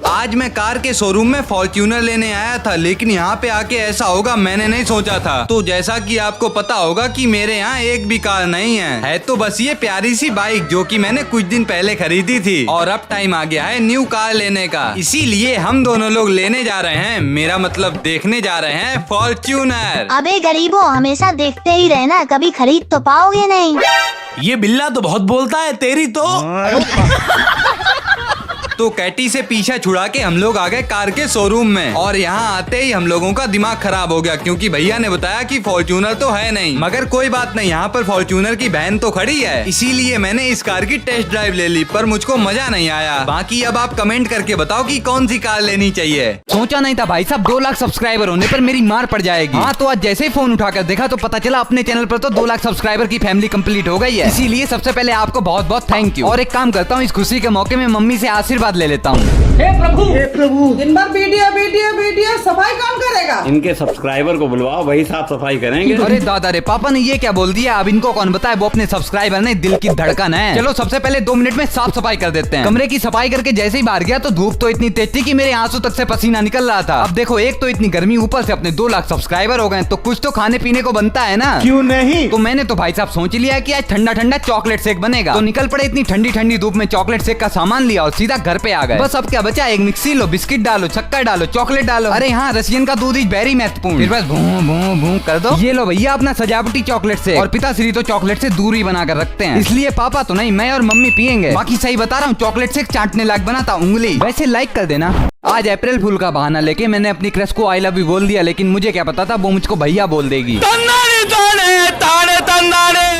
आज मैं कार के शोरूम में फॉर्च्यूनर लेने आया था, लेकिन यहाँ पे आके ऐसा होगा मैंने नहीं सोचा था। तो जैसा कि आपको पता होगा कि मेरे यहाँ एक भी कार नहीं है तो बस ये प्यारी सी बाइक जो कि मैंने कुछ दिन पहले खरीदी थी और अब टाइम आ गया है न्यू कार लेने का। इसीलिए हम दोनों लोग लेने जा रहे हैं, मेरा मतलब देखने जा रहे हैं फॉर्च्यूनर। अबे गरीबों, हमेशा देखते ही रहना, कभी खरीद तो पाओगे नहीं। ये बिल्ला तो बहुत बोलता है, तेरी तो। तो कैटी से पीछा छुड़ा के हम लोग आ गए कार के शोरूम में और यहाँ आते ही हम लोगों का दिमाग खराब हो गया क्योंकि भैया ने बताया कि फॉर्च्यूनर तो है नहीं। मगर कोई बात नहीं, यहाँ पर फॉर्च्यूनर की बहन तो खड़ी है, इसीलिए मैंने इस कार की टेस्ट ड्राइव ले ली, पर मुझको मजा नहीं आया। बाकी अब आप कमेंट करके बताओ कि कौन सी कार लेनी चाहिए। सोचा नहीं था भाई साहब 2 लाख सब्सक्राइबर होने पर मेरी मार पड़ जाएगी। हाँ, तो आज जैसे ही फोन उठाकर देखा तो पता चला अपने चैनल पर तो 2 लाख सब्सक्राइबर की फैमिली कंप्लीट हो गई है। इसीलिए सबसे पहले आपको बहुत बहुत थैंक यू। और एक काम करता हूँ, इस खुशी के मौके में मम्मी से आशीर्वाद ले लेता हूँ। हे प्रभु, दिन भर वीडियो सफाई कौन करेगा? इनके सब्सक्राइबर को बुलवाओ, वही साफ सफाई करेंगे। अरे दादा रे, पापा ने ये क्या बोल दिया? अब इनको कौन बताए, वो अपने सब्सक्राइबर नहीं दिल की धड़कन है। चलो सबसे पहले 2 मिनट में साफ सफाई कर देते हैं। कमरे की सफाई करके जैसे ही बाहर गया तो धूप तो इतनी तेज थी कि मेरे आंसू तक से पसीना निकल रहा था। अब देखो, एक तो इतनी गर्मी, ऊपर से अपने 2 लाख सब्सक्राइबर हो गए, तो कुछ तो खाने पीने को बनता है ना। क्यों नहीं? तो मैंने तो भाई साहब सोच लिया कि आज ठंडा ठंडा चॉकलेट शेक बनेगा। तो निकल पड़े इतनी ठंडी ठंडी धूप में चॉकलेट शेक का सामान लिया और सीधा घर पे आ गए। बस अब क्या बचा, एक मिक्सी लो, बिस्किट डालो, शक्कर डालो, चॉकलेट डालो। अरे हाँ, रशियन का दूध इज वेरी महत्वपूर्ण। फिर बस भूं भूं भूं कर दो। ये लो भैया अपना सजावटी चॉकलेट से। और पिताश्री तो चॉकलेट से दूरी बनाकर रखते हैं, इसलिए पापा तो नहीं, मैं और मम्मी पियेंगे। बाकी सही बता रहा हूँ, चॉकलेट से चाटने लायक बनाता उंगली। वैसे लाइक कर देना। आज अप्रैल फूल का बहाना लेके मैंने अपनी क्रश को आई लव यू बोल दिया, लेकिन मुझे क्या पता था वो मुझको भैया बोल देगी।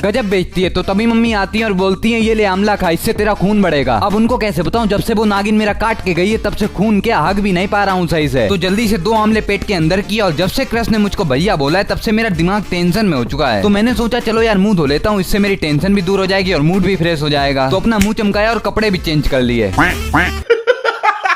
गजब बेचती है। तो तभी मम्मी आती है और बोलती है ये ले आमला खा, इससे तेरा खून बढ़ेगा। अब उनको कैसे बताऊं, जब से वो नागिन मेरा काट के गई है तब से खून क्या हग भी नहीं पा रहा हूँ सही से। तो जल्दी से 2 आमले पेट के अंदर किया और जब से क्रश ने मुझको भैया बोला है तब से मेरा दिमाग टेंशन में हो चुका है। तो मैंने सोचा चलो यार मुंह धो लेता हूँ, इससे मेरी टेंशन भी दूर हो जाएगी और मूड भी फ्रेश हो जाएगा। तो अपना मुंह चमकाया और कपड़े भी चेंज कर लिए।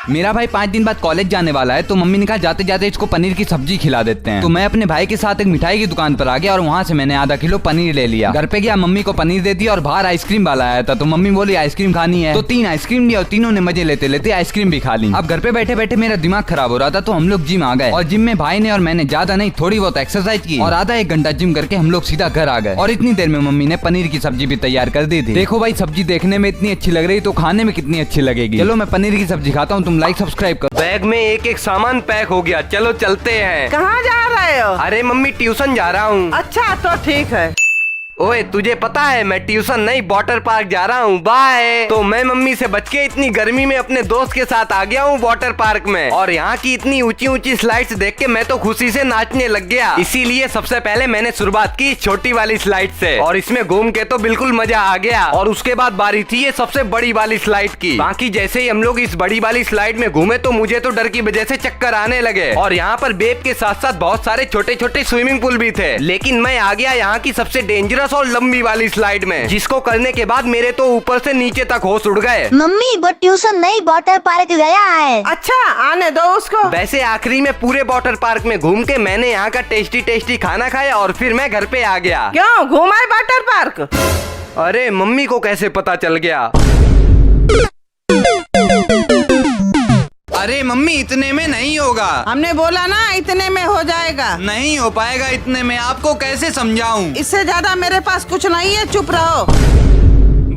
मेरा भाई 5 दिन बाद कॉलेज जाने वाला है, तो मम्मी ने कहा जाते जाते इसको पनीर की सब्जी खिला देते हैं। तो मैं अपने भाई के साथ एक मिठाई की दुकान पर आ गया और वहाँ से मैंने आधा किलो पनीर ले लिया। घर पे गया, मम्मी को पनीर दे दिया और बाहर आइसक्रीम वाला आया था, तो मम्मी बोली आइसक्रीम खानी है, तो 3 आइसक्रीम ली और तीनों ने मजे लेते लेते आइसक्रीम भी खा ली। अब घर पे बैठे बैठे मेरा दिमाग खराब हो रहा था, तो हम लोग जिम आ गए और जिम में भाई ने और मैंने ज्यादा नहीं थोड़ी बहुत एक्सरसाइज की और आधा 1 घंटा जिम करके हम लोग सीधा घर आ गए। और इतनी देर में मम्मी ने पनीर की सब्जी भी तैयार कर दी थी। देखो भाई, सब्जी देखने में इतनी अच्छी लग रही तो खाने में कितनी अच्छी लगेगी। चलो मैं पनीर की सब्जी खाता हूँ, तुम लाइक सब्सक्राइब करो। बैग में एक सामान पैक हो गया, चलो चलते हैं। कहाँ जा रहे हो? अरे मम्मी, ट्यूशन जा रहा हूँ। अच्छा तो ठीक है। ओए तुझे पता है मैं ट्यूशन नहीं वाटर पार्क जा रहा हूँ, बाय। तो मैं मम्मी से बच के इतनी गर्मी में अपने दोस्त के साथ आ गया हूँ वाटर पार्क में, और यहाँ की इतनी ऊंची ऊंची स्लाइड्स देख के मैं तो खुशी से नाचने लग गया। इसीलिए सबसे पहले मैंने शुरुआत की छोटी वाली स्लाइड से और इसमें घूम के तो बिल्कुल मजा आ गया। और उसके बाद बारी थी ये सबसे बड़ी वाली स्लाइड की। बाकी जैसे ही हम लोग इस बड़ी वाली स्लाइड में घूमे तो मुझे तो डर की वजह से चक्कर आने लगे। और यहाँ पर बेब के साथ साथ बहुत सारे छोटे छोटे स्विमिंग पूल भी थे, लेकिन मैं आ गया यहाँ की सबसे डेंजरस और लंबी वाली स्लाइड में, जिसको करने के बाद मेरे तो ऊपर से नीचे तक होश उड़ गए। मम्मी वो ट्यूशन नहीं वाटर पार्क गया है। अच्छा आने दो उसको। वैसे आखिरी में पूरे वाटर पार्क में घूम के मैंने यहाँ का टेस्टी टेस्टी खाना खाया और फिर मैं घर पे आ गया। क्यों घूमा वाटर पार्क? अरे मम्मी को कैसे पता चल गया? अरे मम्मी, इतने में नहीं होगा। हमने बोला ना इतने में हो जाएगा। नहीं हो पाएगा इतने में, आपको कैसे समझाऊं? इससे ज्यादा मेरे पास कुछ नहीं है, चुप रहो।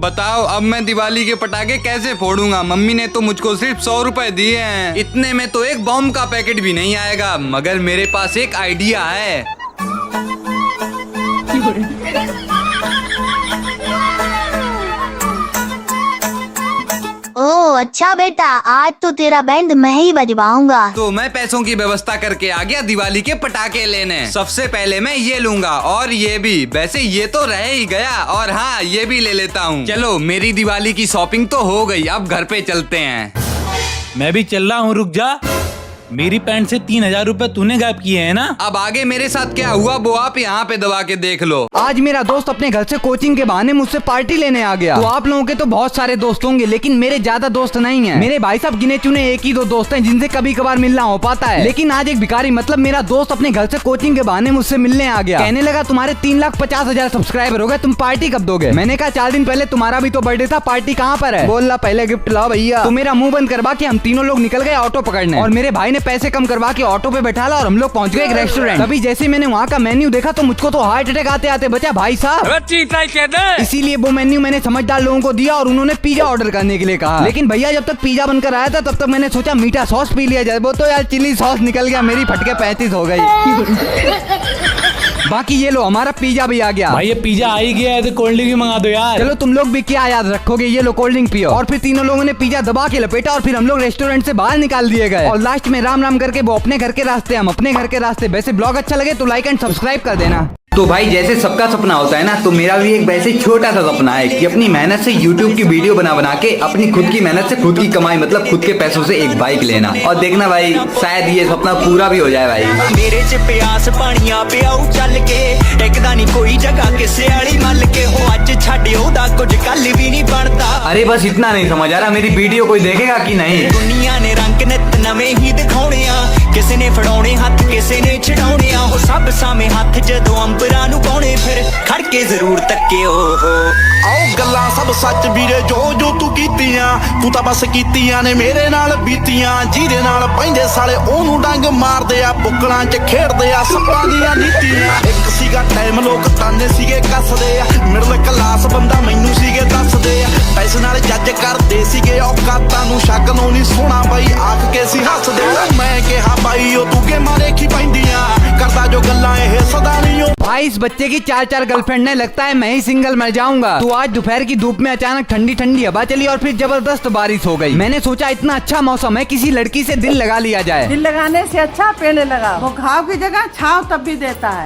बताओ अब मैं दिवाली के पटाखे कैसे फोड़ूंगा? मम्मी ने तो मुझको सिर्फ 100 रुपए दिए हैं, इतने में तो एक बॉम्ब का पैकेट भी नहीं आएगा। मगर मेरे पास एक आइडिया है। ओह अच्छा बेटा, आज तो तेरा बैंड मैं ही बजवाऊंगा। तो मैं पैसों की व्यवस्था करके आ गया दिवाली के पटाखे लेने। सबसे पहले मैं ये लूंगा और ये भी, वैसे ये तो रह ही गया, और हाँ ये भी ले लेता हूँ। चलो मेरी दिवाली की शॉपिंग तो हो गई, अब घर पे चलते हैं। मैं भी चल रहा हूँ, रुक जा। मेरी पैंट से 3000 रुपए तूने गायब किए हैं ना। अब आगे मेरे साथ क्या हुआ वो आप यहाँ पे दबा के देख लो। आज मेरा दोस्त अपने घर से कोचिंग के बहाने मुझसे पार्टी लेने आ गया। तो आप लोगों के तो बहुत सारे दोस्त होंगे, लेकिन मेरे ज्यादा दोस्त नहीं हैं। मेरे भाई साहब गिने चुने एक ही दो दोस्त हैं जिनसे कभी कभार मिलना हो पाता है। लेकिन आज एक भिखारी मतलब मेरा दोस्त अपने घर से कोचिंग के बहाने मुझसे मिलने आ गया। कहने लगा तुम्हारे 3,50,000 सब्सक्राइबर हो गए, तुम पार्टी कब दोगे? मैंने कहा 4 दिन पहले तुम्हारा भी तो बर्थडे था, पार्टी कहाँ पर है? बोल रहा पहले गिफ्ट लाओ भैया। तो मेरा मुंह बंद करवा के हम तीनों लोग निकल गए ऑटो पकड़ने, और मेरे भाई ने पैसे कम करवा के ऑटो पे बैठा ला और हम लोग पहुंच गए एक रेस्टोरेंट। तभी जैसे मैंने वहाँ का मेन्यू देखा तो मुझको तो हार्ट अटैक आते आते बचा भाई साहब। इसीलिए वो मेन्यू मैंने समझदार लोगों को दिया और उन्होंने पिज्जा ऑर्डर करने के लिए कहा। लेकिन भैया जब तक पिज्जा बनकर आया था तब तक मैंने सोचा मीठा सॉस पी लिया जाए, वो तो यार चिली सॉस निकल गया, मेरी फटके 35 हो गई। बाकी ये लो हमारा पिज्जा भी आ गया। भाई ये पिज्जा आ ही गया है तो कोल्ड ड्रिंक भी मंगा दो यार। चलो तुम लोग भी क्या याद रखोगे, ये लो कोल्ड ड्रिंक पियो। और फिर तीनों लोगों ने पिज्जा दबा के लपेटा और फिर हम लोग रेस्टोरेंट से बाहर निकाल दिए गए। और लास्ट में राम राम करके वो अपने घर के रास्ते, हम अपने घर के रास्ते। वैसे ब्लॉग अच्छा लगे तो लाइक एंड सब्सक्राइब कर देना। तो भाई जैसे सबका सपना होता है ना, तो मेरा भी एक वैसे छोटा सा सपना है कि अपनी मेहनत से YouTube की वीडियो बना बना के अपनी खुद की मेहनत से खुद की कमाई मतलब खुद के पैसों से एक बाइक लेना। और देखना भाई शायद ये सपना पूरा भी हो जाए भाई। मेरे च प्यास पानिया पियाऊ चल के टेकदा नहीं कोई जगह किसे आली मल के हो अज छड्डियो दा कुछ कल भी नहीं बनता। अरे बस इतना नहीं समझ आ रहा, मेरी वीडियो कोई देखेगा कि नहीं? दुनिया ने रंग नित नवे ही दिखाने आ, किसी ने फड़ाने हाथ किसी ने छड़ाने आ, हो सब सामे हाथ जदों अंबरां नूं पाउने फिर खड़के जरूर तक्किओ हो। आओ गल्लां सब सच वीरे जो जो तू कीतियां, तू ਤਾਂ बस कीतियां ने मेरे नाल बीतियां। ਜਿਹਦੇ ਨਾਲ ਪੈਂਦੇ ਸਾਲੇ ਉਹਨੂੰ ਡੰਗ ਮਾਰਦੇ ਆ, ਬੁੱਕਲਾਂ 'ਚ ਖੇਡਦੇ ਆ ਸੱਪਾਂ ਦੀਆਂ ਨੀਤੀਆਂ। ਇੱਕ ਸੀਗਾ ਟਾਈਮ ਲੋਕ ਤਾਨੇ ਸੀਗੇ ਕੱਸਦੇ ਆ, ਮਿਡਲ ਕਲਾਸ ਬੰਦਾ ਮੈਨੂੰ ਸੀਗੇ ਦੱਸਦੇ ਆ। ਪੈਸੇ ਨਾਲ ਜੱਜ ਕਰਦੇ ਸੀਗੇ ਔਕਾਤਾਂ ਨੂੰ, ਸ਼ੱਕ ਨੂੰ ਨਹੀਂ ਸੋਹਣਾ ਬਾਈ ਆਖ ਕੇ ਸੀ ਹੱਸਦੇ। ਮੈਂ ਕਿਹਾ ਬਾਈ ਉਹ ਤੂੰ ਗੇਮਾਂ ਦੇਖੀ ਪੈਂਦੀਆਂ, करता जो गल्लां ये सदा नहीं हो। भाई इस बच्चे की 4 गर्लफ्रेंड ने, लगता है मैं ही सिंगल मर जाऊंगा। तो आज दोपहर की धूप में अचानक ठंडी ठंडी हवा चली और फिर जबरदस्त बारिश हो गई। मैंने सोचा इतना अच्छा मौसम है किसी लड़की से दिल लगा लिया जाए। दिल लगाने से अच्छा पेड़ लगा, वो घाव की जगह छाव तब भी देता है।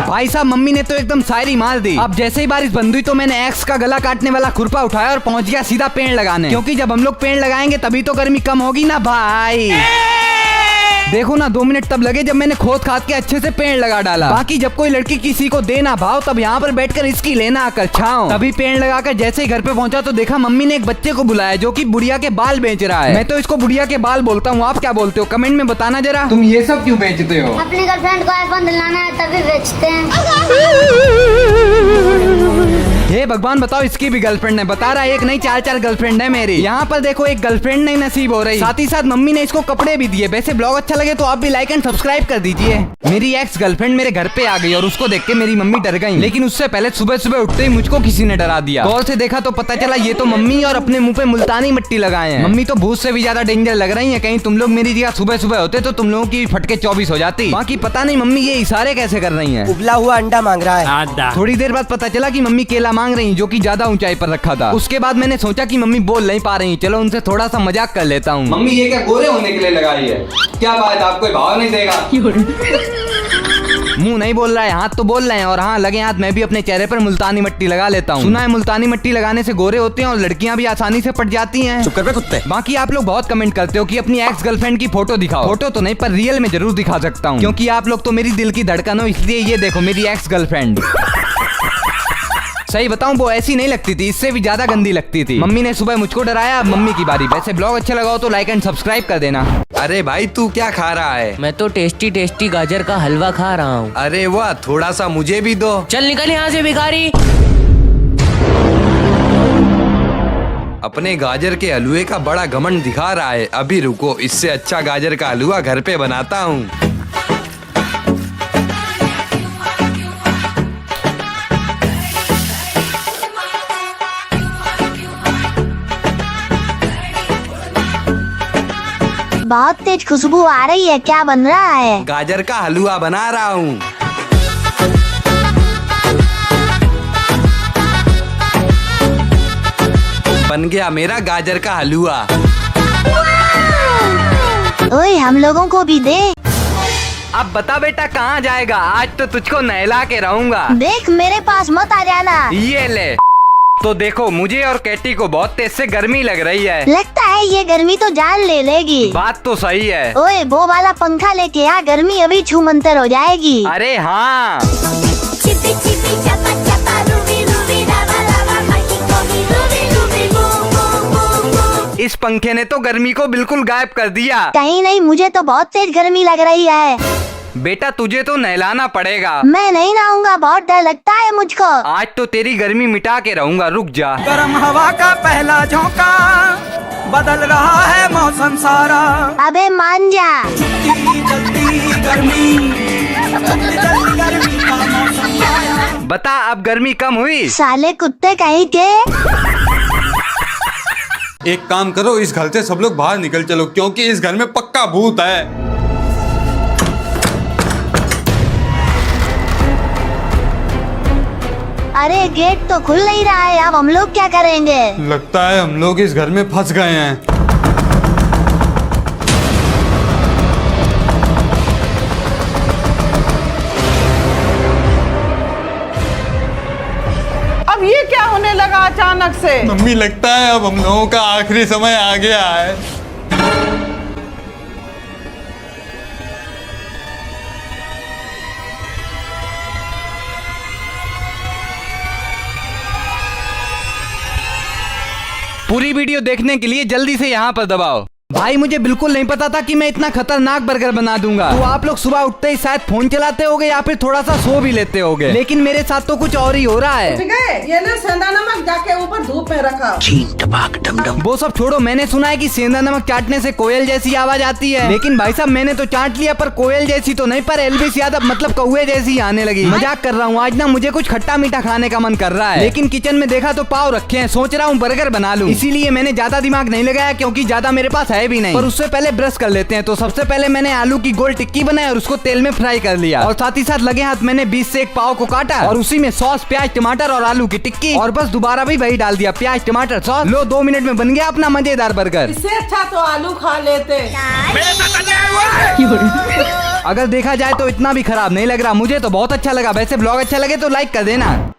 भाई साहब मम्मी ने तो एकदम शायरी मार दी। अब जैसे ही बारिश बंद हुई तो मैंने एक्स का गला काटने वाला खुरपा उठाया और पहुंच गया सीधा पेड़ लगाने, क्योंकि जब हम लोग पेड़ लगाएंगे तभी तो गर्मी कम होगी ना भाई। देखो ना 2 मिनट तब लगे जब मैंने खोद खाद के अच्छे से पेड़ लगा डाला। बाकी जब कोई लड़की किसी को देना भाव तब यहाँ पर बैठकर इसकी लेना आकर छाओ। तभी पेड़ लगाकर जैसे ही घर पे पहुंचा तो देखा मम्मी ने एक बच्चे को बुलाया जो कि बुढ़िया के बाल बेच रहा है। मैं तो इसको बुढ़िया के बाल बोलता हूँ, आप क्या बोलते हो कमेंट में बताना जरा। तुम ये सब क्यों बेचते हो? अपनी गर्लफ्रेंड को आईफोन दिलाना है तभी बेचते हैं। हे भगवान बताओ इसकी भी गर्लफ्रेंड है, बता रहा है एक नहीं 4 गर्लफ्रेंड है मेरी। यहाँ पर देखो एक गर्लफ्रेंड नहीं नसीब हो रही, साथ ही साथ मम्मी ने इसको कपड़े भी दिए। वैसे ब्लॉग अच्छा लगे तो आप भी लाइक एंड सब्सक्राइब कर दीजिए। मेरी एक्स गर्लफ्रेंड मेरे घर पे आ गई और उसको देख के मेरी मम्मी डर गई, लेकिन उससे पहले सुबह सुबह उठते ही मुझको किसी ने डरा दिया। गौर से देखा तो पता चला ये तो मम्मी और अपने मुंह पे मुल्तानी मिट्टी लगाए हैं। मम्मी तो भूत से भी ज्यादा डेंजर लग रही है, कहीं तुम लोग मेरी जगह सुबह सुबह होते तो तुम लोगों की फटके 24 हो जाती। बाकी पता नहीं मम्मी ये इशारे कैसे कर रही है। उबला हुआ अंडा मांग रहा है। थोड़ी देर बाद पता चला कि मम्मी केला मांग रही जो कि ज्यादा ऊंचाई पर रखा था। उसके बाद मैंने सोचा कि मम्मी बोल नहीं पा रही, चलो उनसे थोड़ा सा मजाक कर लेता हूँ। मम्मी ये क्या गोरे होने के लिए लगाई है? क्या बात, आपको भाव नहीं देगा? मुंह नहीं बोल रहा है, हाथ तो बोल रहे हैं। और हाँ लगे हाथ मैं भी अपने चेहरे पर मुल्तानी मिट्टी लगा लेता हूँ। सुना है मुल्तानी मिट्टी लगाने से गोरे होते हैं और लड़कियां भी आसानी से पट जाती हैं। चुप कर बे कुत्ते। बाकी आप लोग बहुत कमेंट करते हो कि अपनी एक्स गर्लफ्रेंड की फोटो दिखाओ। फोटो तो नहीं पर रियल में जरूर दिखा सकता हूँ, क्योंकि आप लोग तो मेरी दिल की धड़कन हो। इसलिए ये देखो मेरी एक्स गर्लफ्रेंड। सही बताऊं वो ऐसी नहीं लगती थी, इससे भी ज्यादा गंदी लगती थी। मम्मी ने सुबह मुझको डराया, अब मम्मी की बारी। वैसे ब्लॉग अच्छा लगा हो तो लाइक एंड सब्सक्राइब कर देना। अरे भाई तू क्या खा रहा है? मैं तो टेस्टी टेस्टी गाजर का हलवा खा रहा हूँ। अरे वाह, थोड़ा सा मुझे भी दो। चल निकल यहाँ से भिखारी। अपने गाजर के हलवे का बड़ा घमंड दिखा रहा है। अभी रुको, इससे अच्छा गाजर का हलवा घर पे बनाता हूँ। बहुत तेज खुशबू आ रही है, क्या बन रहा है? गाजर का हलवा बना रहा हूँ। बन गया मेरा गाजर का हलवा। ओए हम लोगों को भी दे। अब बता बेटा कहाँ जाएगा? आज तो तुझको नहला के रहूंगा। देख मेरे पास मत आ जाना। ये ले। तो देखो मुझे और कैटी को बहुत तेज से गर्मी लग रही है। लगता है ये गर्मी तो जान ले लेगी। बात तो सही है। ओए वो वाला पंखा लेके आ, गर्मी अभी छूमंतर हो जाएगी। अरे हाँ, इस पंखे ने तो गर्मी को बिल्कुल गायब कर दिया। कहीं नहीं, मुझे तो बहुत तेज गर्मी लग रही है। बेटा तुझे तो नहलाना पड़ेगा। मैं नहीं नहाऊंगा, बहुत डर लगता है मुझको। आज तो तेरी गर्मी मिटा के रहूंगा, रुक जा। गर्म हवा का पहला झोंका, बदल रहा है मौसम सारा। अबे मान जा। जल्दी गर्मी का मौसम आया। बता अब गर्मी कम हुई? साले कुत्ते कहीं के। एक काम करो, इस घर से सब लोग बाहर निकल चलो, क्योंकि इस घर में पक्का भूत है। अरे गेट तो खुल नहीं रहा है, अब हम लोग क्या करेंगे? लगता है हम लोग इस घर में फंस गए हैं। अब ये क्या होने लगा अचानक से? मम्मी लगता है अब हम लोगों का आखिरी समय आ गया है। पूरी वीडियो देखने के लिए जल्दी से यहाँ पर दबाओ। भाई मुझे बिल्कुल नहीं पता था कि मैं इतना खतरनाक बर्गर बना दूंगा। तो आप लोग सुबह उठते ही शायद फोन चलाते होगे या फिर थोड़ा सा सो भी लेते होगे, लेकिन मेरे साथ तो कुछ और ही हो रहा है। ठीक है, ये ना सेंधा नमक जाके ऊपर धूप में रखा। वो सब छोड़ो, मैंने सुना है कि सेंधा नमक चाटने से कोयल जैसी आवाज आती है, लेकिन भाई साहब मैंने तो चाट लिया, पर कोयल जैसी तो नहीं, पर एल्विस यादव मतलब कौवे जैसी आने लगी। मजाक कर रहा हूँ, आज ना मुझे कुछ खट्टा मीठा खाने का मन कर रहा है, लेकिन किचन में देखा तो पाव रखे हैं, सोच रहा हूँ बर्गर बना लूं। इसीलिए मैंने ज्यादा दिमाग नहीं लगाया, क्योंकि ज्यादा मेरे पास है भी नहीं। पर उससे पहले ब्रश कर लेते हैं। तो सबसे पहले मैंने आलू की गोल टिक्की बनाई और उसको तेल में फ्राई कर लिया, और साथ ही साथ लगे हाथ मैंने 20 से एक पाव को काटा और उसी में सॉस, प्याज, टमाटर और आलू की टिक्की, और बस दोबारा भी वही डाल दिया, प्याज, टमाटर, सॉस। लो 2 मिनट में बन गया अपना मजेदार बर्गर। इससे अच्छा तो आलू खा लेते। अगर देखा जाए तो इतना भी खराब नहीं लग रहा, मुझे तो बहुत अच्छा लगा। वैसे ब्लॉग अच्छा लगे तो लाइक कर देना।